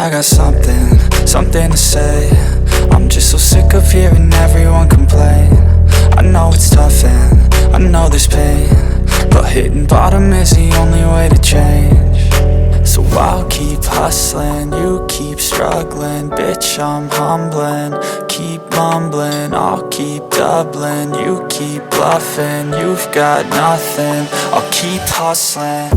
I got something to say. I'm just so sick of hearing everyone complain. I know it's tough and I know there's pain, but hitting bottom is the only way to change. So I'll keep hustling, you keep struggling. Bitch, I'm humbling, keep mumbling. I'll keep doubling, you keep bluffing. You've got nothing, I'll keep hustling.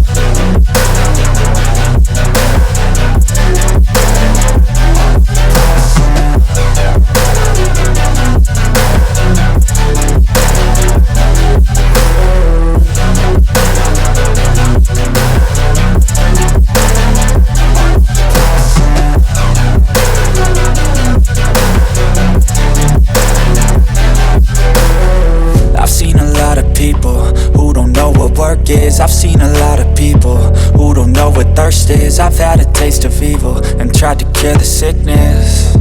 I've seen a lot of people who don't know what work is. I've seen a lot of people who don't know what thirst is. I've had a taste of evil and tried to cure the sickness,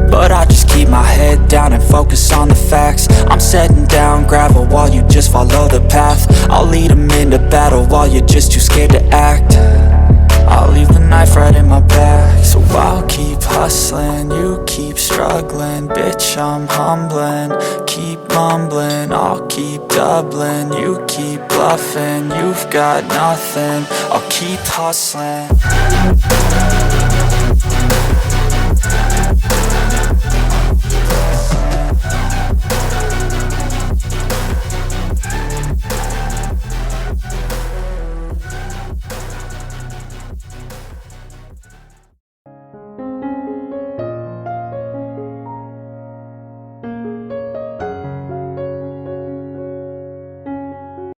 but I just keep my head down and focus on the facts. I'm setting down gravel while you just follow the path. I'll lead them into battle while you're just too scared to act. I'll leave the knife right in my back. So I'll keep hustling, you keep struggling. Bitch, I'm humbling, keep mumbling. I'll keep doubling, you keep bluffing. You've got nothing, I'll keep hustling.